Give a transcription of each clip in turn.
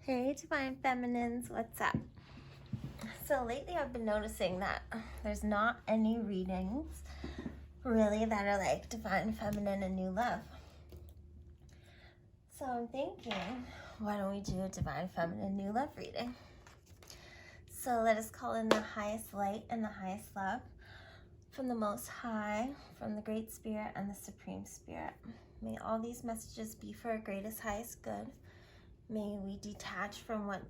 Hey Divine Feminines, what's up? So lately I've been noticing that there's not any readings really that are like Divine Feminine and New Love. So I'm thinking, why don't we do a Divine Feminine New Love reading? So let us call in the highest light and the highest love from the Most High, from the Great Spirit and the Supreme Spirit. May all these messages be for our greatest, highest good. May we detach from what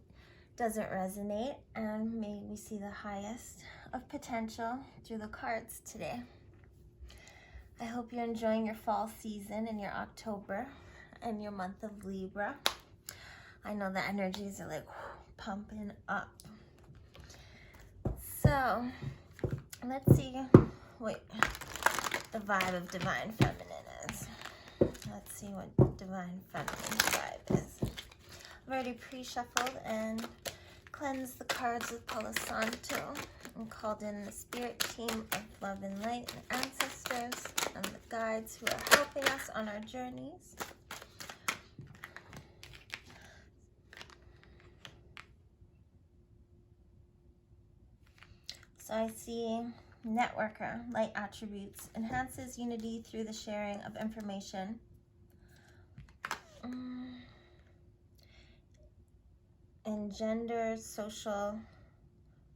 doesn't resonate, and may we see the highest of potential through the cards today. I hope you're enjoying your fall season and your October and your month of Libra. I know the energies are like pumping up. So let's see what the vibe of Divine Feminine is. Let's see what Divine Feminine vibe is. I've already pre-shuffled and cleansed the cards with Palo Santo and called in the spirit team of love and light and ancestors and the guides who are helping us on our journeys. So I see networker, light attributes, enhances unity through the sharing of information. Engenders social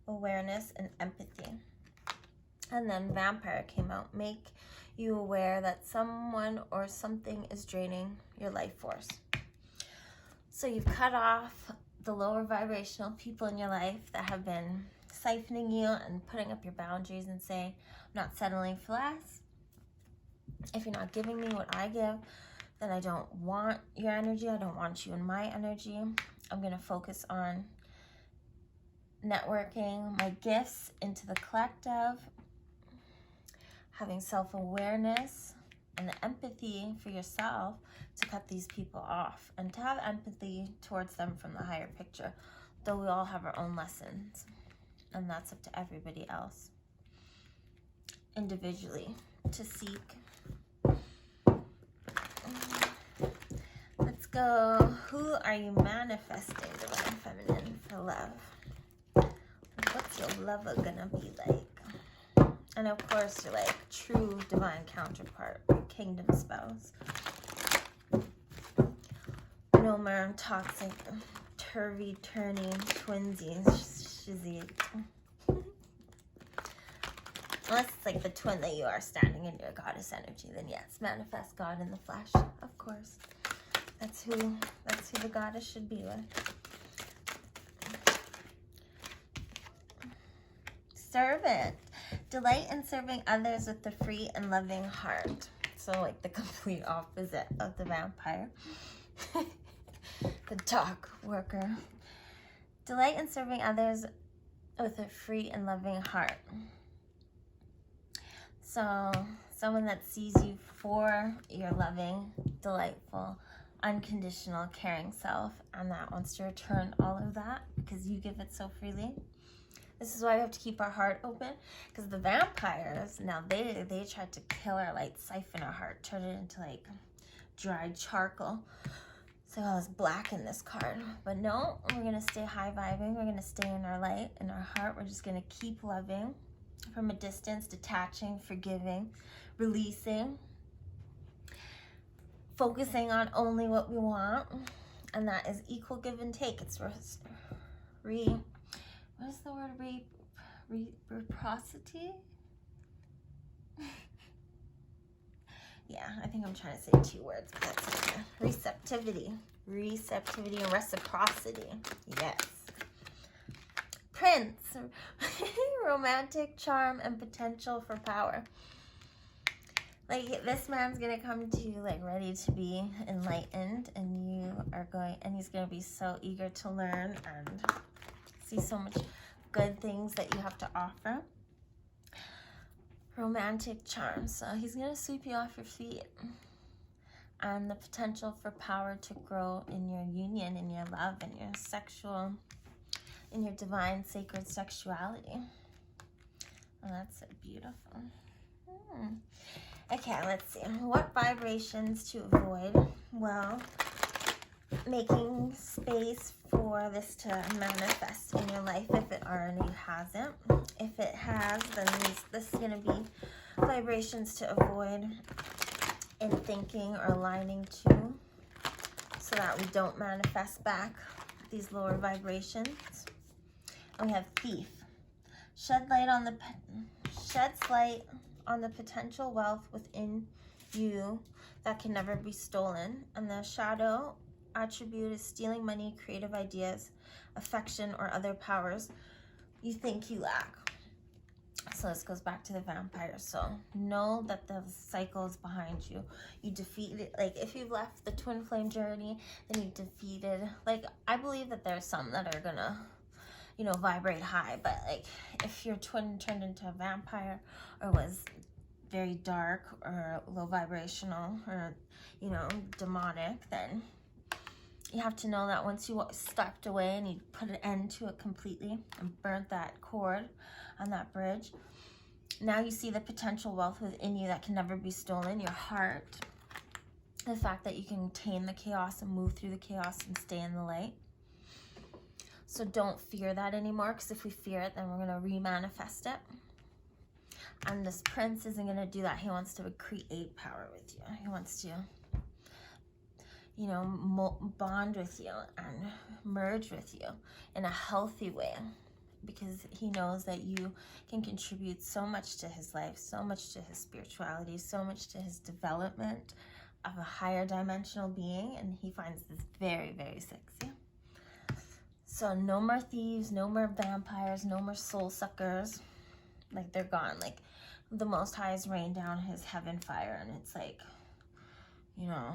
awareness and empathy. And then vampire came out. Make you aware that someone or something is draining your life force. So you've cut off the lower vibrational people in your life that have been siphoning you and putting up your boundaries and saying, I'm not settling for less. If you're not giving me what I give, then I don't want your energy. I don't want you in my energy. I'm going to focus on networking my gifts into the collective, having self-awareness and the empathy for yourself to cut these people off and to have empathy towards them from the higher picture, though we all have our own lessons, and that's up to everybody else individually to seek. Let's go. Who are you manifesting, Divine Feminine, for love? What's your lover gonna be like? And of course, you're like true divine counterpart, kingdom spouse. No more toxic, turvy-turning twinsies, shizzy. Unless it's like the twin that you are standing in your goddess energy, then yes, manifest God in the flesh, of course. That's who the goddess should be with. Servant. Delight in serving others with a free and loving heart. So like the complete opposite of the vampire. The dog worker. Delight in serving others with a free and loving heart. So someone that sees you for your loving, delightful, unconditional, caring self, and that wants to return all of that because you give it so freely. This is why we have to keep our heart open, because the vampires, now they tried to kill our light, siphon our heart, turn it into like dried charcoal. So I was black in this card, but no, we're gonna stay high vibing. We're gonna stay in our light, in our heart. We're just gonna keep loving from a distance, detaching, forgiving, releasing, focusing on only what we want, and that is equal give and take. It's what is the word? Reciprocity? Yeah, I think I'm trying to say 2 words, but that's okay. Receptivity and reciprocity. Yes. Prince. Romantic charm and potential for power. Like, this man's gonna come to you like ready to be enlightened, and he's gonna be so eager to learn and see so much good things that you have to offer. Romantic charm. So he's gonna sweep you off your feet. And the potential for power to grow in your union, in your love, in your sexual, in your divine sacred sexuality. And that's so beautiful. Okay, let's see. What vibrations to avoid? Well, making space for this to manifest in your life if it already hasn't. If it has, then this is going to be vibrations to avoid in thinking or aligning to, so that we don't manifest back these lower vibrations. And we have thief. Sheds light on the potential wealth within you that can never be stolen. And the shadow attribute is stealing money, creative ideas, affection, or other powers you think you lack. So this goes back to the vampire. So know that the cycle is behind you. You defeated, like if you've left the twin flame journey, then you defeated, like I believe that there's some that are gonna, you know, vibrate high, but like if your twin turned into a vampire or was very dark or low vibrational or, you know, demonic, then you have to know that once you stepped away and you put an end to it completely and burnt that cord on that bridge, now you see the potential wealth within you that can never be stolen. Your heart, the fact that you can tame the chaos and move through the chaos and stay in the light. So don't fear that anymore, because if we fear it, then we're going to re-manifest it. And this prince isn't going to do that. He wants to create power with you. He wants to, you know, bond with you and merge with you in a healthy way, because he knows that you can contribute so much to his life, so much to his spirituality, so much to his development of a higher dimensional being, and he finds this very, very sexy. So no more thieves, no more vampires, no more soul suckers. Like, they're gone. Like, the Most High has rained down his heaven fire, and it's like, you know,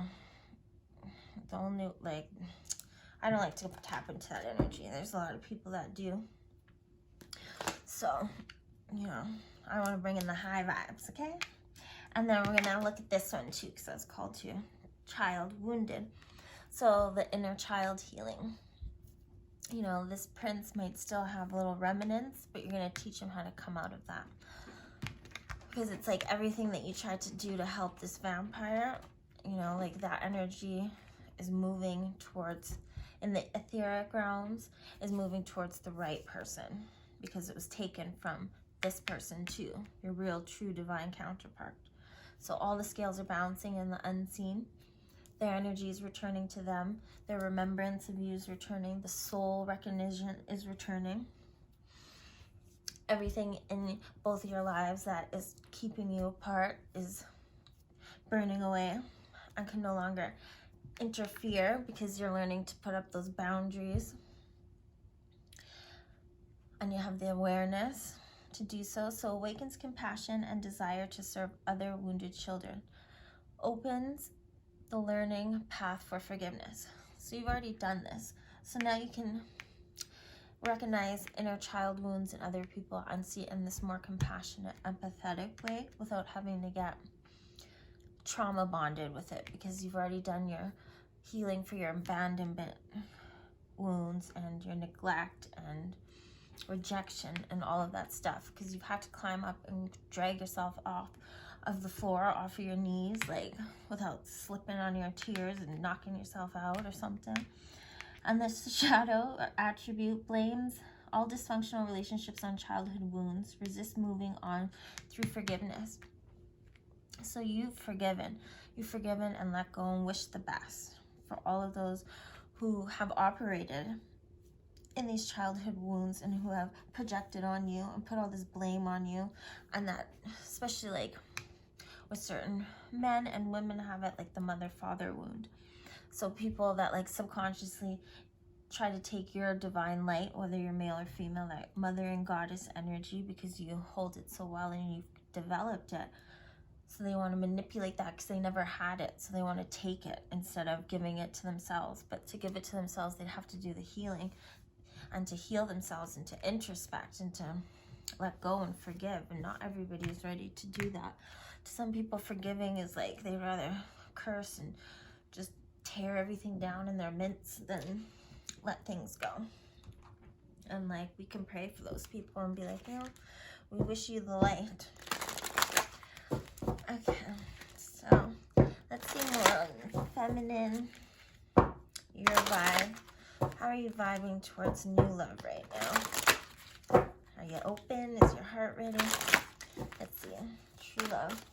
the only, like, I don't like to tap into that energy. There's a lot of people that do. So, you know, I want to bring in the high vibes, okay? And then we're going to look at this one too, because that's called to child wounded. So the inner child healing. You know, this prince might still have little remnants, but you're going to teach him how to come out of that. Because it's like everything that you tried to do to help this vampire, you know, like that energy is moving towards, in the etheric realms, is moving towards the right person, because it was taken from this person too, your real, true, divine counterpart. So all the scales are balancing in the unseen. Their energy is returning to them. Their remembrance of you is returning. The soul recognition is returning. Everything in both your lives that is keeping you apart is burning away and can no longer interfere, because you're learning to put up those boundaries. And you have the awareness to do so. So awakens compassion and desire to serve other wounded children. Opens the learning path for forgiveness. So you've already done this. So now you can recognize inner child wounds in other people and see it in this more compassionate, empathetic way, without having to get trauma bonded with it, because you've already done your healing for your abandonment wounds and your neglect and rejection and all of that stuff, because you've had to climb up and drag yourself off of the floor, off of your knees, like without slipping on your tears and knocking yourself out or something. And this shadow attribute blames all dysfunctional relationships on childhood wounds, resist moving on through forgiveness. So you've forgiven and let go and wish the best for all of those who have operated in these childhood wounds and who have projected on you and put all this blame on you. And that, especially like with certain men and women, have it like the mother-father wound. So people that like subconsciously try to take your divine light, whether you're male or female, that mother and goddess energy, because you hold it so well and you've developed it. So they want to manipulate that because they never had it. So they want to take it instead of giving it to themselves. But to give it to themselves, they'd have to do the healing and to heal themselves and to introspect and to let go and forgive. And not everybody is ready to do that. To some people, forgiving is like they'd rather curse and just tear everything down in their midst than let things go. And like, we can pray for those people and be like, you know, we wish you the light. Okay, so let's see more on feminine, your vibe. How are you vibing towards new love right now? Are you open? Is your heart ready? Let's see. True love.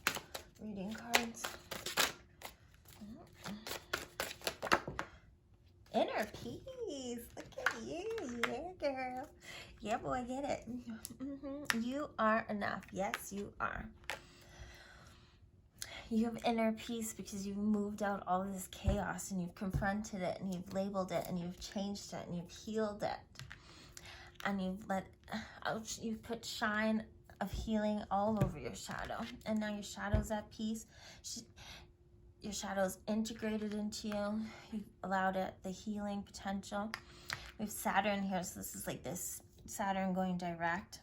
Reading cards. Inner peace. Look at you. Yeah, girl. Yeah, boy, get it. You are enough. Yes, you are. You have inner peace because you've moved out all this chaos and you've confronted it and you've labeled it and you've changed it and you've healed it. And you've let out, you've put shine of healing all over your shadow. And now your shadow's at peace. Your shadow's integrated into you. You've allowed it the healing potential. We have Saturn here, so this is like this Saturn going direct.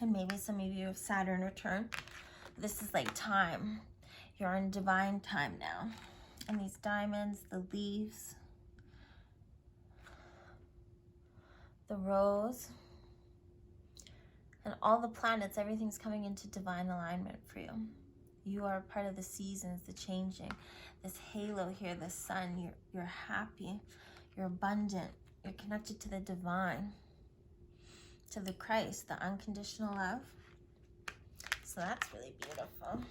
And maybe some of you have Saturn return. This is like time. You're in divine time now. And these diamonds, the leaves, the rose, and all the planets, everything's coming into divine alignment for you. You are part of the seasons, the changing. This halo here, the sun, you're happy, you're abundant, you're connected to the divine, to the Christ, the unconditional love. So that's really beautiful.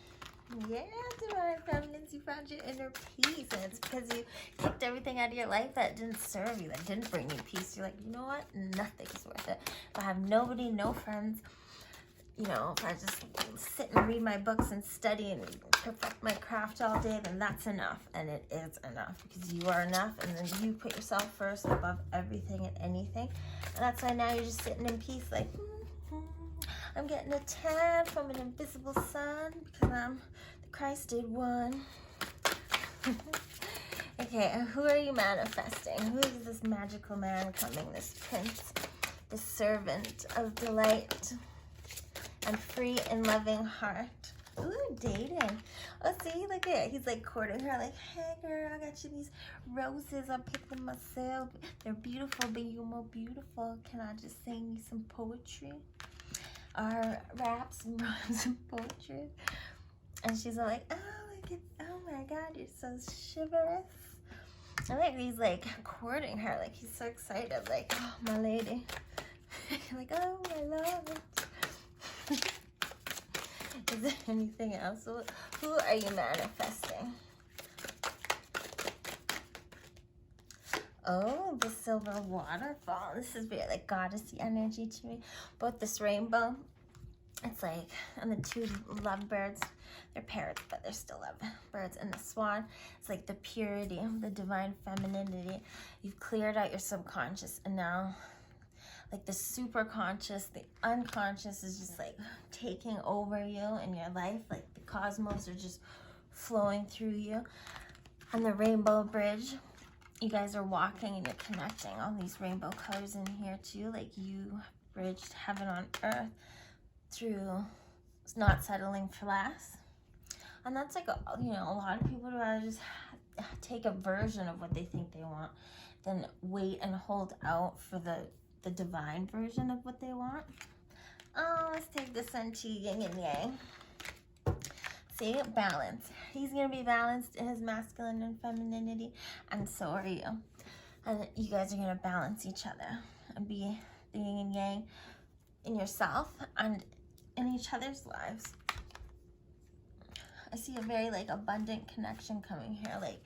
Yeah, divine feminines, you found your inner peace. And it's because you kicked everything out of your life that didn't serve you, that didn't bring you peace. You're like, you know what? Nothing's worth it. If I have nobody, no friends, you know, if I just sit and read my books and study and perfect my craft all day, then that's enough. And it is enough because you are enough. And then you put yourself first above everything and anything. And that's why now you're just sitting in peace like, I'm getting a tan from an invisible sun because I'm the Christed one. Okay, who are you manifesting? Who is this magical man coming, this prince, this servant of delight and free and loving heart? Ooh, dating. Oh, see, look at it. He's like courting her, like, hey, girl, I got you these roses. I picked them myself. They're beautiful, but you're more beautiful. Can I just sing you some poetry? Or raps and rhymes and poetry. And she's like, oh my God, you're so chivalrous. I like he's like courting her, like he's so excited, like, oh, my lady. Like, oh, I love it. Is there anything else? Who are you manifesting? Oh, the silver waterfall. This is very like goddessy energy to me. Both this rainbow, it's like, and the two lovebirds, they're parrots, but they're still lovebirds. And the swan, it's like the purity, the divine femininity. You've cleared out your subconscious, and now like the super conscious, the unconscious is just like taking over you in your life. Like the cosmos are just flowing through you. On the rainbow bridge, you guys are walking and you're connecting all these rainbow colors in here too. Like you bridged heaven on earth through not settling for less. And that's like, you know, a lot of people would rather just take a version of what they think they want than wait and hold out for the divine version of what they want. Oh, let's take this into yin and yang. See, balance. He's going to be balanced in his masculine and femininity, and so are you. And you guys are going to balance each other and be the yin and yang in yourself and in each other's lives. I see a very like abundant connection coming here. Like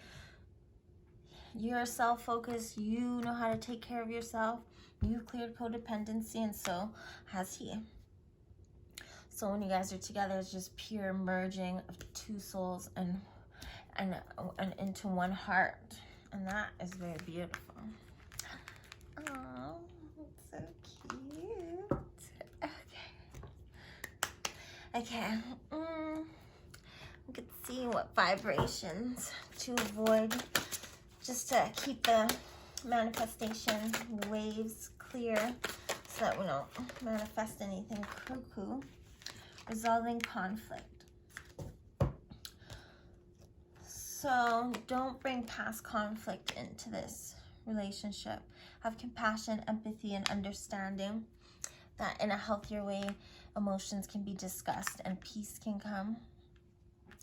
you're self-focused, you know how to take care of yourself, you've cleared codependency, and so has he. So when you guys are together, it's just pure merging of two souls and into one heart. And that is very beautiful. Oh, it's so cute. Okay. We could see what vibrations to avoid, just to keep the manifestation waves clear so that we don't manifest anything cuckoo. Resolving conflict. So don't bring past conflict into this relationship. Have compassion, empathy, and understanding that in a healthier way, emotions can be discussed and peace can come.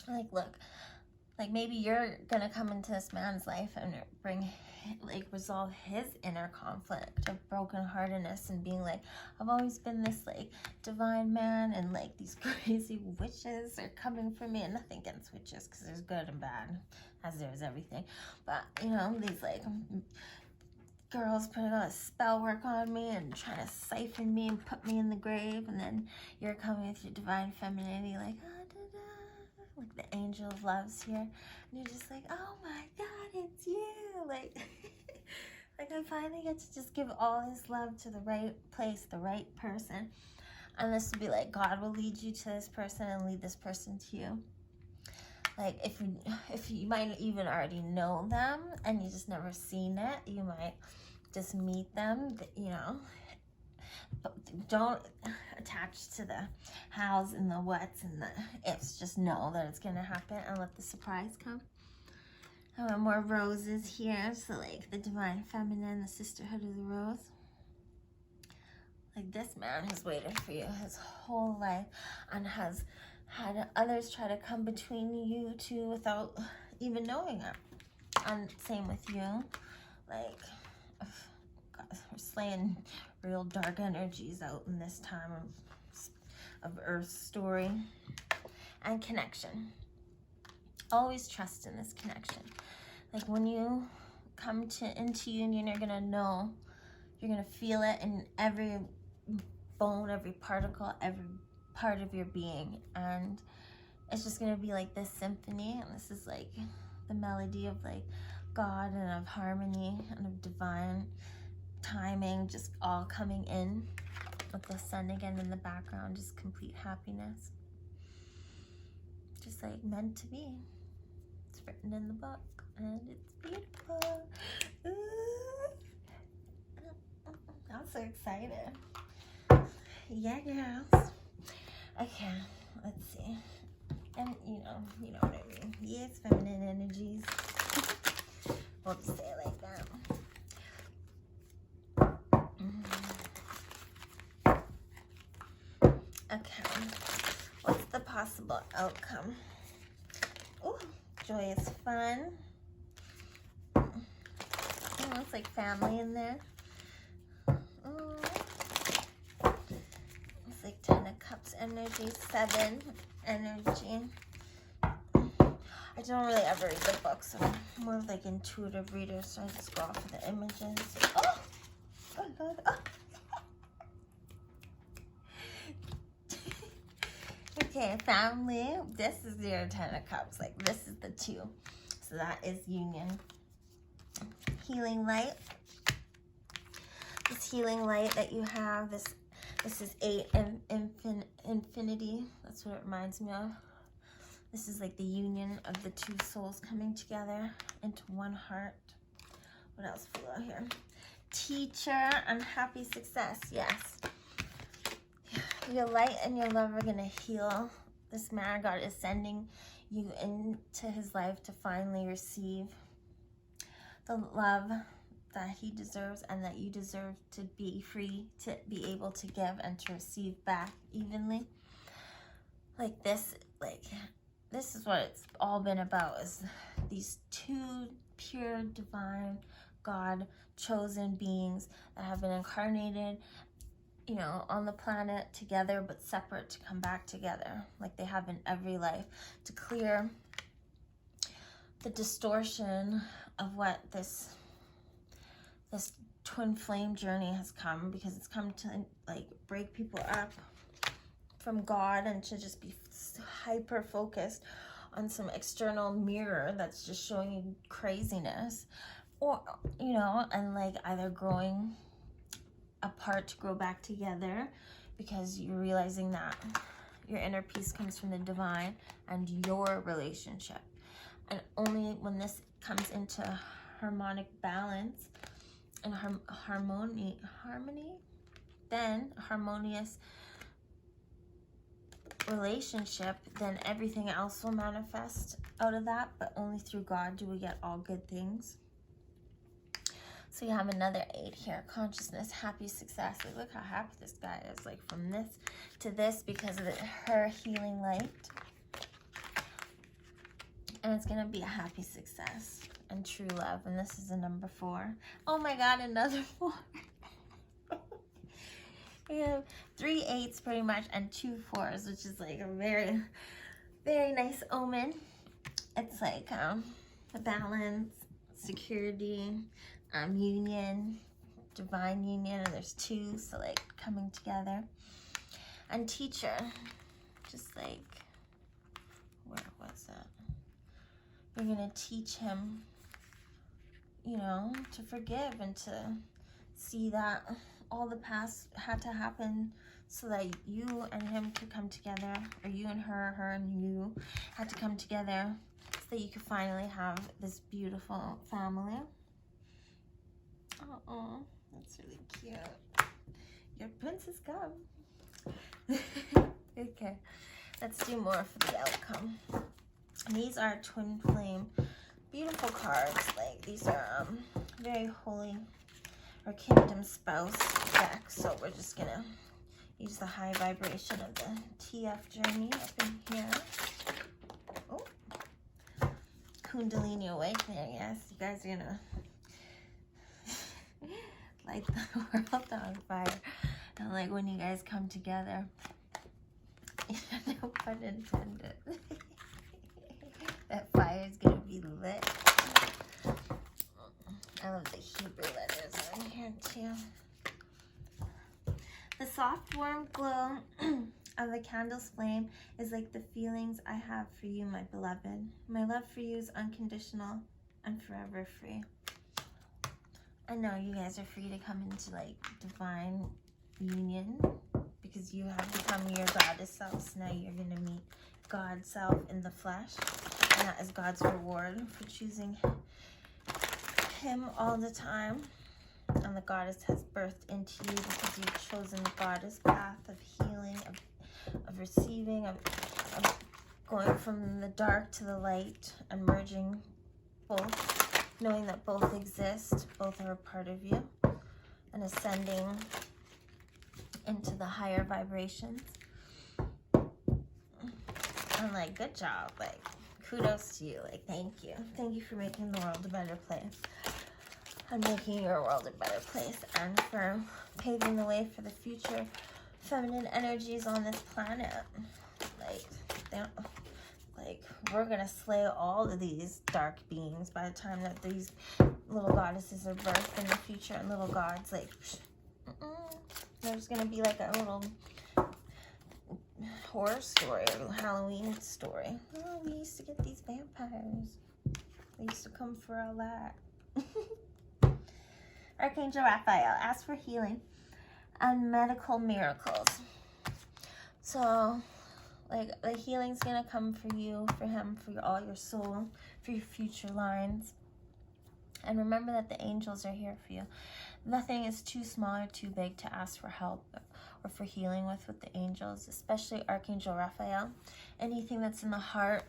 Like, look, like maybe you're gonna come into this man's life and bring like resolve his inner conflict of brokenheartedness and being like, I've always been this like divine man, and like these crazy witches are coming for me. And nothing against witches, because there's good and bad, as there's everything. But you know, these like girls putting all this spell work on me and trying to siphon me and put me in the grave, and then you're coming with your divine femininity like, ah, da, da, like the angel of love's here, and you're just like, oh my god, it's you, like like I finally get to just give all this love to the right place, the right person. And this would be like, God will lead you to this person and lead this person to you. Like if you might even already know them and you just never seen it, you might just meet them, you know. But don't attach to the hows and the whats and the ifs. Just know that it's gonna happen and let the surprise come. I want more roses here, so like the divine feminine, the sisterhood of the rose. Like this man has waited for you his whole life and has had others try to come between you two without even knowing it. And same with you. Like, God, we're slaying real dark energies out in this time of Earth's story. And connection. Always trust in this connection. Like when you come into union, you're gonna know, you're gonna feel it in every bone, every particle, every part of your being, and it's just gonna be like this symphony, and this is like the melody of like God and of harmony and of divine timing, just all coming in with the sun again in the background, just complete happiness, just like meant to be. It's written in the book and it's beautiful. Ooh. I'm so excited. Yeah, girls. Okay, let's see. And you know what I mean. Yes, feminine energies. We'll just say it like that. Okay, what's the possible outcome? Ooh, joyous fun. Oh, it's like family in there. Ooh. It's like 10 of Cups energy, 7 energy. I don't really ever read the book, so I'm more of like intuitive reader, so I just go off of the images. Oh my god. Oh. Okay, family. This is your 10 of Cups. Like this is the 2. So that is union. Healing light. This healing light that you have, this is 8 and infinity. That's what it reminds me of. This is like the union of the 2 souls coming together into one heart. What else flew out here? Teacher and happy success. Yes. Your light and your love are going to heal. This man, God is sending you into his life to finally receive the love that he deserves and that you deserve, to be free, to be able to give and to receive back evenly. Like this is what it's all been about, is these 2 pure, divine, God chosen beings that have been incarnated, you know, on the planet together but separate, to come back together like they have in every life, to clear the distortion of what this twin flame journey has come, because it's come to like break people up from God and to just be hyper focused on some external mirror that's just showing you craziness, or you know, and like either growing apart to grow back together, because you're realizing that your inner peace comes from the divine and your relationship, and only when this comes into harmonic balance and harmony, then harmonious relationship, then everything else will manifest out of that. But only through God do we get all good things. So you have another 8 here, consciousness, happy success. Like, look how happy this guy is, like from this to this, because of her healing light. And it's gonna be a happy success. and true love. And this is a number 4. Oh my God, another 4. We have 3 8s pretty much and 2 4s, which is like a very, very nice omen. It's like balance, security, union, divine union, and there's 2, so like coming together. And teacher, just like, where was that? You're gonna teach him, you know, to forgive and to see that all the past had to happen so that you and him could come together, or you and her and you had to come together so that you could finally have this beautiful family. Oh, that's really cute. Your princess come. Okay, let's do more for the outcome. These are twin flame, beautiful cards. Like, these are very holy or kingdom spouse deck. So we're just gonna use the high vibration of the TF journey up in here. Oh, Kundalini awakening. Yes, you guys are gonna light the world on fire. And like when you guys come together, no pun intended. That fire is gonna be lit. I love the Hebrew letters on here too. The soft warm glow of the candle's flame is like the feelings I have for you, my beloved. My love for you is unconditional and forever free. I know you guys are free to come into like divine union because you have become your goddess self. So now you're gonna meet God's self in the flesh, and that is God's reward for choosing him all the time. And the goddess has birthed into you because you've chosen the goddess path of healing, of receiving, of going from the dark to the light and merging both, knowing that both exist, both are a part of you, and ascending into the higher vibrations. I'm like, good job. Like, kudos to you. Like, thank you. Thank you for making the world a better place. And making your world a better place. And for paving the way for the future feminine energies on this planet. Like, we're going to slay all of these dark beings by the time that these little goddesses are birthed in the future. And little gods, like, there's going to be like a little horror story, a Halloween story. Oh, we used to get these vampires. They used to come for all that. Archangel Raphael, ask for healing and medical miracles. So, like, the healing's gonna come for you, for him, for all your soul, for your future lines. And remember that the angels are here for you. Nothing is too small or too big to ask for help or for healing with the angels, especially Archangel Raphael. Anything that's in the heart,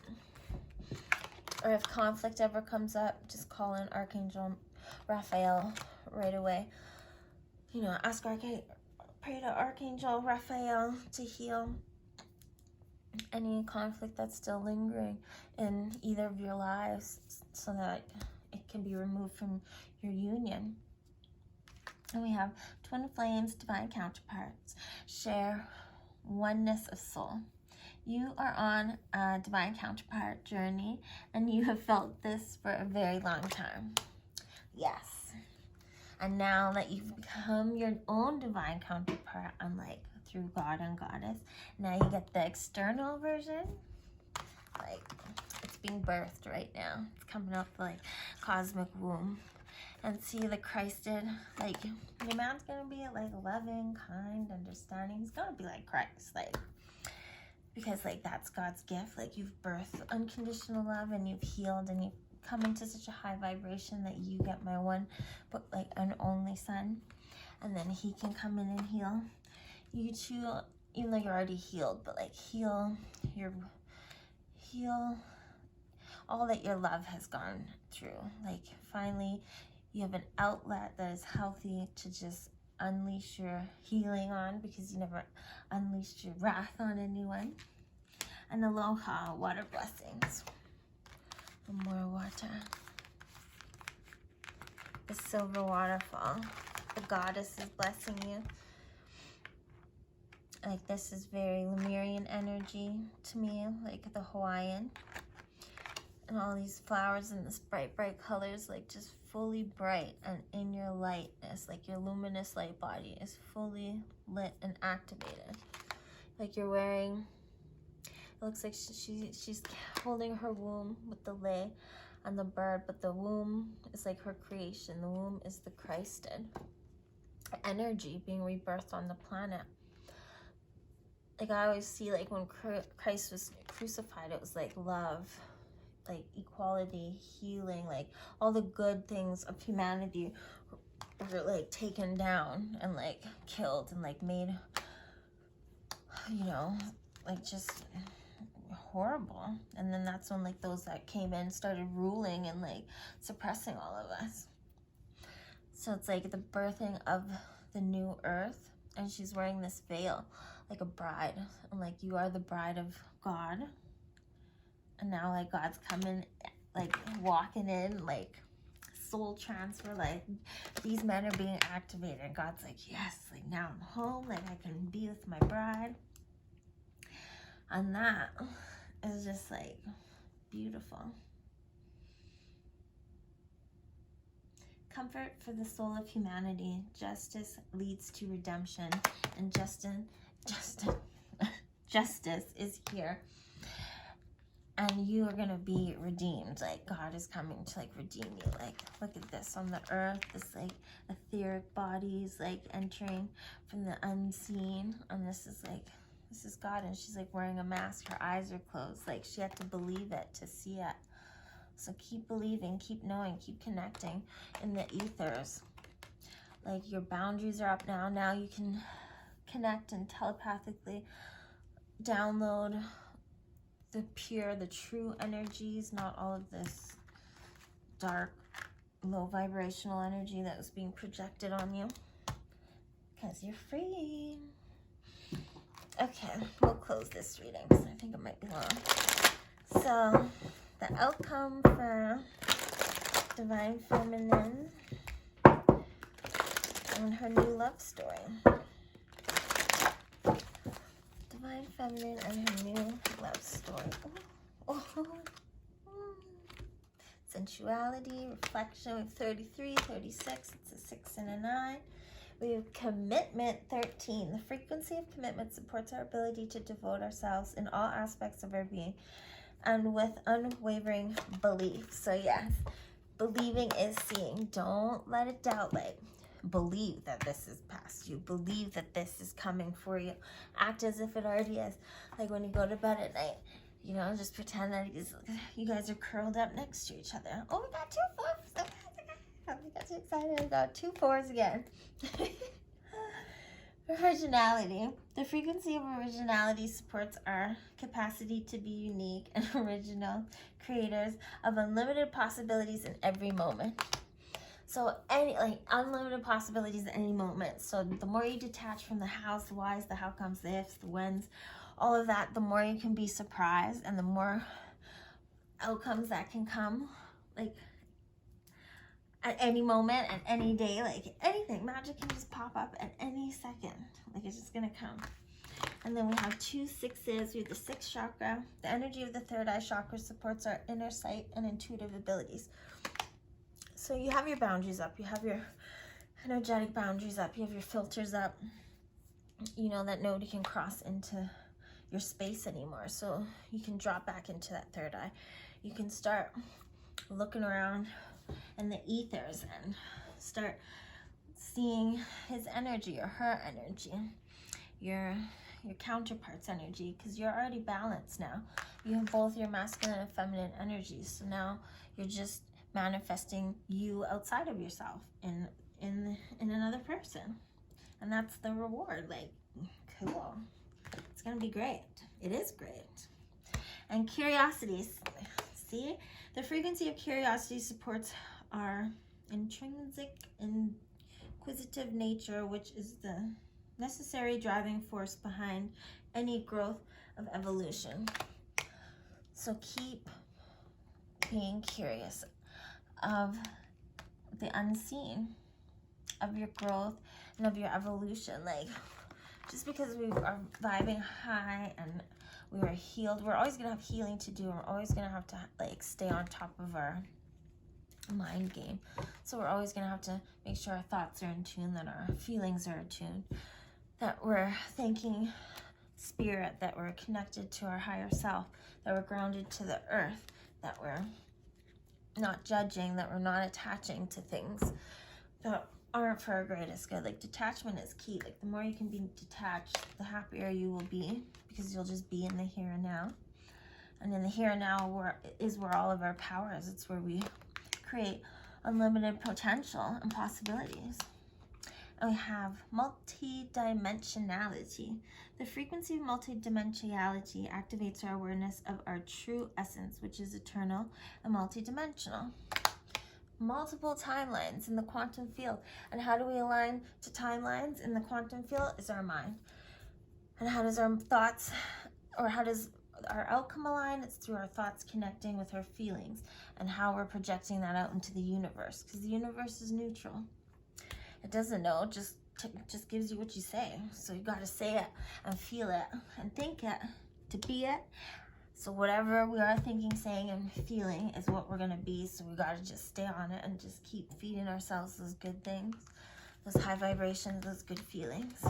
or if conflict ever comes up, just call in Archangel Raphael right away. You know, pray to Archangel Raphael to heal any conflict that's still lingering in either of your lives so that it can be removed from your union. And we have twin flames, divine counterparts, share oneness of soul. You are on a divine counterpart journey, and you have felt this for a very long time. Yes. And now that you've become your own divine counterpart, unlike through God and Goddess, now you get the external version. Like, it's being birthed right now. It's coming up like cosmic womb. And see the Christed, like, your man's gonna be like loving, kind, understanding. He's gonna be like Christ, like, because like that's God's gift. Like, you've birthed unconditional love and you've healed and you've come into such a high vibration that you get my one, but like an only son, and then he can come in and heal you too, even though you're already healed, but like heal all that your love has gone through. Like, finally you have an outlet that is healthy to just unleash your healing on, because you never unleashed your wrath on anyone. And aloha, water blessings. More water. the silver waterfall. The goddess is blessing you. Like this is very Lemurian energy to me, like the Hawaiian. And all these flowers in this bright, bright colors, like just fully bright and in your lightness, like your luminous light body is fully lit and activated. Like you're wearing, it looks like she's holding her womb with the lei and the bird, but the womb is like her creation. The womb is the Christed energy being rebirthed on the planet. Like I always see, like when Christ was crucified, it was like love, like equality, healing, like all the good things of humanity were like taken down and like killed and like made, you know, like just horrible. And then that's when like those that came in started ruling and like suppressing all of us. So it's like the birthing of the new earth, and she's wearing this veil like a bride, and like you are the bride of God. And now like God's coming, like walking in, like soul transfer, like these men are being activated. God's like, yes, like now I'm home, like I can be with my bride. And that is just like beautiful. Comfort for the soul of humanity. Justice leads to redemption, and justice is here. And you are going to be redeemed. Like God is coming to like redeem you. Like look at this on the earth, this like etheric bodies like entering from the unseen. And this is God, and she's like wearing a mask. Her eyes are closed. Like she had to believe it to see it. So keep believing, keep knowing, keep connecting in the ethers. Like your boundaries are up now. Now you can connect and telepathically download the pure, the true energies, not all of this dark, low vibrational energy that was being projected on you. Because you're free. Okay, we'll close this reading because I think it might be long. So, the outcome for Divine Feminine and her new love story. Divine Feminine and her new love story. Oh. Sensuality, reflection with 33, 36, it's a 6 and a 9. We have commitment, 13. The frequency of commitment supports our ability to devote ourselves in all aspects of our being and with unwavering belief. So yes, believing is seeing. Don't let it doubt. Like, believe that this is past you. Believe that this is coming for you. Act as if it already is. Like when you go to bed at night, you know, just pretend that you guys are curled up next to each other. Oh, we got 2 4s. I got too excited. I got 2 4s again. Originality. The frequency of originality supports our capacity to be unique and original creators of unlimited possibilities in every moment. So unlimited possibilities at any moment. So the more you detach from the hows, the whys, the how comes, the ifs, the whens, all of that, the more you can be surprised and the more outcomes that can come. Like at any moment, at any day, like anything. Magic can just pop up at any second. Like it's just gonna come. And then we have 2 6s. We have the 6th chakra. The energy of the 3rd eye chakra supports our inner sight and intuitive abilities. So you have your boundaries up. You have your energetic boundaries up. You have your filters up. You know that nobody can cross into your space anymore. So you can drop back into that 3rd eye. You can start looking around in the ethers and start seeing his energy or her energy, your counterpart's energy, because you're already balanced now. You have both your masculine and feminine energies. So now you're just manifesting you outside of yourself in another person, and that's the reward. Like, cool. It's gonna be great. It is great. And curiosity. See, the frequency of curiosity supports our intrinsic inquisitive nature, which is the necessary driving force behind any growth of evolution. So keep being curious of the unseen of your growth and of your evolution. Like, just because we are vibing high and we are healed, we're always going to have healing to do. We're always going to have to like stay on top of our mind game. So we're always going to have to make sure our thoughts are in tune, that our feelings are in tune, that we're thanking spirit, that we're connected to our higher self, that we're grounded to the earth, that we're not judging, that we're not attaching to things that aren't for our greatest good. Like, detachment is key. Like, the more you can be detached, the happier you will be, because you'll just be in the here and now. And in the here and now is where all of our power is. It's where we create unlimited potential and possibilities. And we have multidimensionality. The frequency of multidimensionality activates our awareness of our true essence, which is eternal and multidimensional. Multiple timelines in the quantum field. And how do we align to timelines in the quantum field? Is our mind. And how does our thoughts, or how does our outcome align? It's through our thoughts connecting with our feelings and how we're projecting that out into the universe, because the universe is neutral. It doesn't know, just gives you what you say. So you got to say it and feel it and think it to be it. So whatever we are thinking, saying, and feeling is what we're going to be. So we got to just stay on it and just keep feeding ourselves those good things, those high vibrations, those good feelings.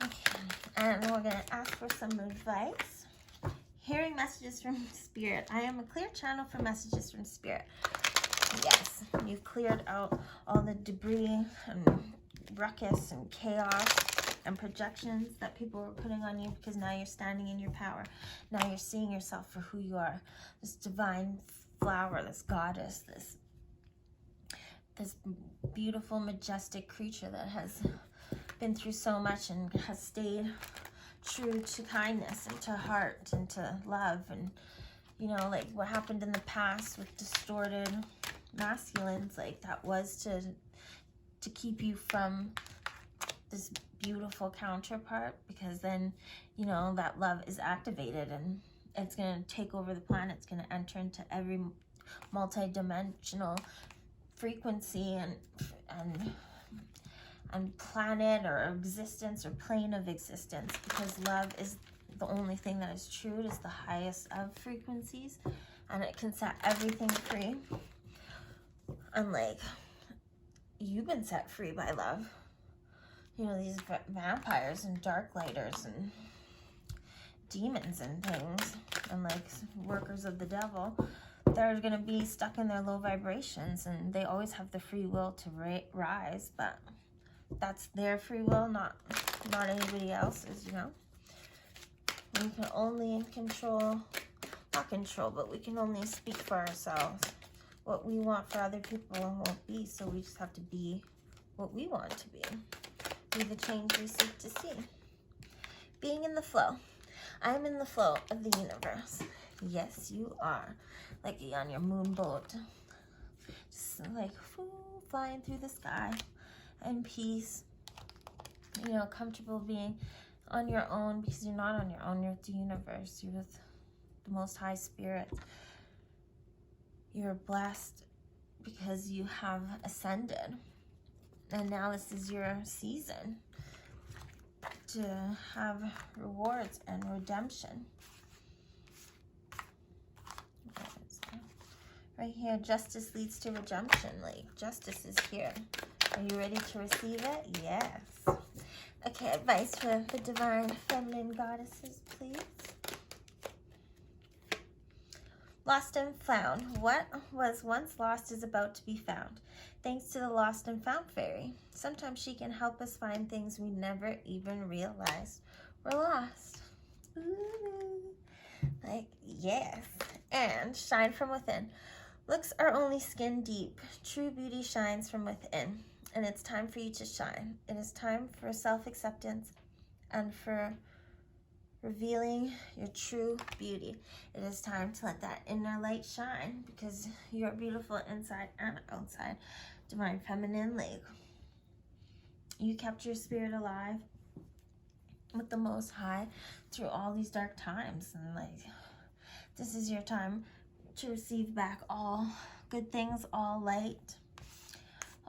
Okay, and we're going to ask for some advice. Hearing messages from spirit. I am a clear channel for messages from spirit. Yes, you've cleared out all the debris and ruckus and chaos and projections that people were putting on you, because now you're standing in your power. Now you're seeing yourself for who you are. This divine flower, this goddess, this beautiful, majestic creature that has been through so much and has stayed true to kindness and to heart and to love. And, you know, like what happened in the past with distorted masculines, like that was to keep you from this beautiful counterpart, because then, you know, that love is activated and it's going to take over the planet. It's going to enter into every multi-dimensional frequency and planet or existence or plane of existence, because love is the only thing that is true. It is the highest of frequencies, and it can set everything free. And like, you've been set free by love. You know, these vampires and dark lighters and demons and things, and like workers of the devil, they're going to be stuck in their low vibrations, and they always have the free will to rise, but that's their free will, not anybody else's, you know. We can only not control, but we can only speak for ourselves. What we want for other people won't be, so we just have to be what we want to be the change we seek to see. Being in the flow. I'm in the flow of the universe. Yes, you are. Like on your moon boat. Just like flying through the sky in peace. You know, comfortable being on your own, because you're not on your own. You're with the universe. You're with the Most High Spirit. You're blessed because you have ascended. And now this is your season to have rewards and redemption. Right here, justice leads to redemption. Like, justice is here. Are you ready to receive it? Yes. Okay, advice for the divine feminine goddesses, please. Lost and found. What was once lost is about to be found. Thanks to the lost and found fairy. Sometimes she can help us find things we never even realized were lost. Ooh. Like, yes. And shine from within. Looks are only skin deep. True beauty shines from within. And it's time for you to shine. It is time for self-acceptance and for revealing your true beauty. It is time to let that inner light shine, because you're beautiful inside and outside. Divine feminine, like, you kept your spirit alive with the Most High through all these dark times, and like, this is your time to receive back all good things, all light,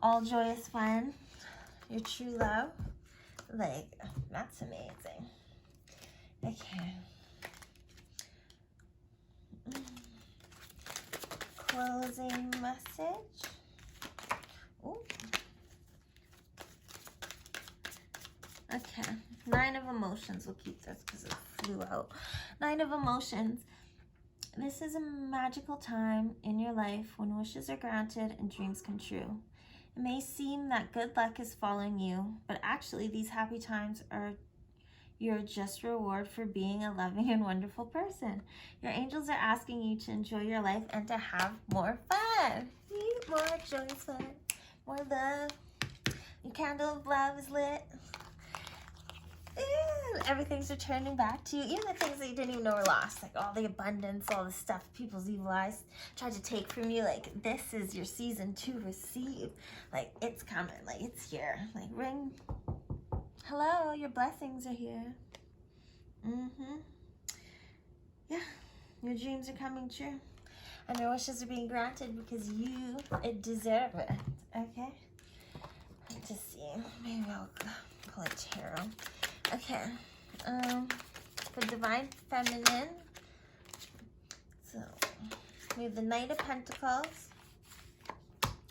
all joyous fun, your true love. Like, that's amazing. Okay. Closing message. Ooh. Okay. 9 of emotions. We'll keep this because it flew out. 9 of emotions. This is a magical time in your life when wishes are granted and dreams come true. It may seem that good luck is following you, but actually these happy times are your just reward for being a loving and wonderful person. Your angels are asking you to enjoy your life and to have more fun. More joyous fun, more love. Your candle of love is lit. Everything's returning back to you, even the things that you didn't even know were lost, like all the abundance, all the stuff people's evil eyes tried to take from you. Like, this is your season to receive. Like, it's coming, like it's here. Like, ring, hello, your blessings are here. Yeah, your dreams are coming true, and your wishes are being granted because you deserve it. Okay, let's just see, maybe I'll pull a tarot. Okay, for Divine Feminine, so we have the Knight of Pentacles.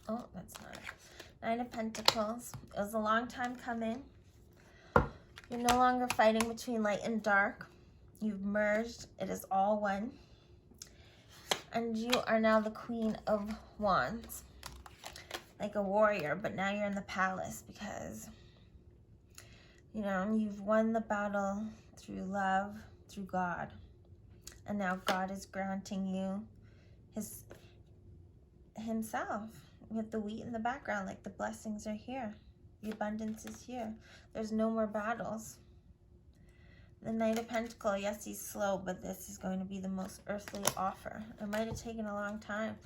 Oh, that's not it. Knight of Pentacles. It was a long time coming. You're no longer fighting between light and dark. You've merged. It is all one. And you are now the Queen of Wands. Like a warrior, but now you're in the palace because, you know, you've won the battle through love, through God. And now God is granting you himself with the wheat in the background. Like, the blessings are here. The abundance is here. There's no more battles. The Knight of Pentacles, yes, he's slow, but this is going to be the most earthly offer. It might have taken a long time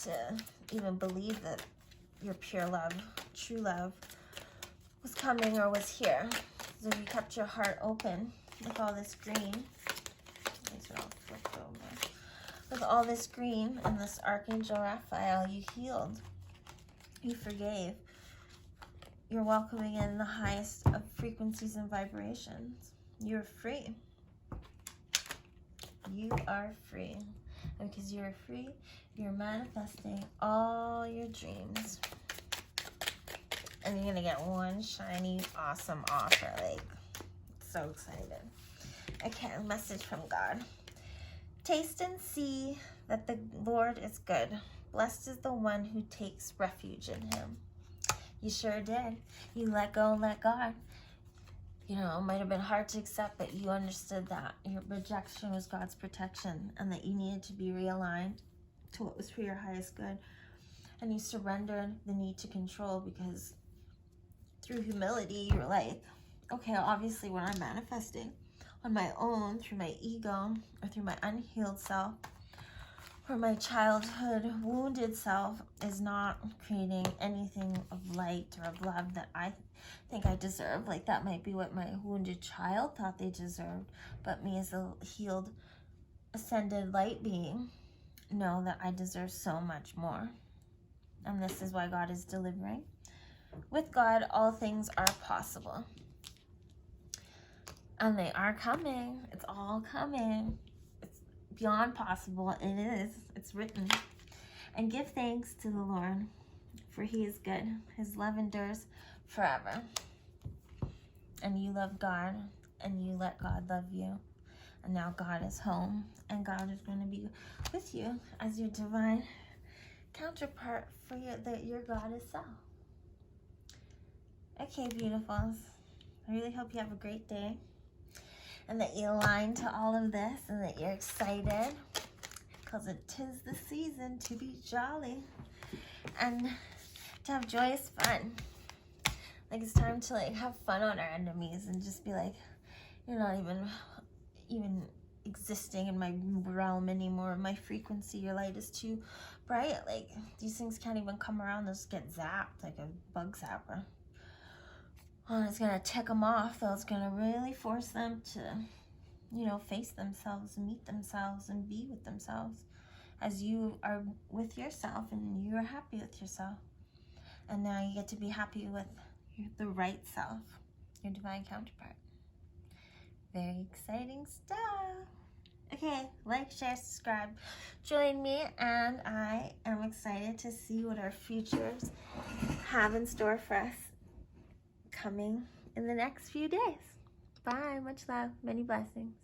to even believe that your pure love, true love, was coming or was here. So if you kept your heart open with all this green, these are all flipped over. With all this green and this Archangel Raphael, you healed. You forgave. You're welcoming in the highest of frequencies and vibrations. You're free. You are free. And because you're free, you're manifesting all your dreams. And you're going to get one shiny, awesome offer. Like, so excited. Okay, a message from God. Taste and see that the Lord is good. Blessed is the one who takes refuge in him. You sure did. You let go and let God. You know, it might have been hard to accept, but you understood that your rejection was God's protection and that you needed to be realigned to what was for your highest good. And you surrendered the need to control because through humility, you were like, okay, obviously what I'm manifesting on my own through my ego or through my unhealed self or my childhood wounded self is not creating anything of light or of love that I think I deserve. Like, that might be what my wounded child thought they deserved, but me as a healed, ascended light being know that I deserve so much more. And this is why God is delivering. With God, all things are possible. And they are coming. It's all coming. It's beyond possible. It is. It's written. And give thanks to the Lord, for he is good. His love endures forever. And you love God, and you let God love you. And now God is home, and God is going to be with you as your divine counterpart for your goddess self. Okay, beautifuls. I really hope you have a great day, and that you align to all of this, and that you're excited, because it is the season to be jolly and to have joyous fun. Like, it's time to like have fun on our enemies and just be like, you're not even existing in my realm anymore. My frequency, your light is too bright. Like, these things can't even come around. They'll just get zapped like a bug zapper. Oh, it's gonna tick them off, though. It's gonna really force them to, you know, face themselves, meet themselves, and be with themselves as you are with yourself and you are happy with yourself. And now you get to be happy with the right self, your divine counterpart. Very exciting stuff. Okay, like, share, subscribe. Join me, and I am excited to see what our futures have in store for us coming in the next few days. Bye. Much love. Many blessings.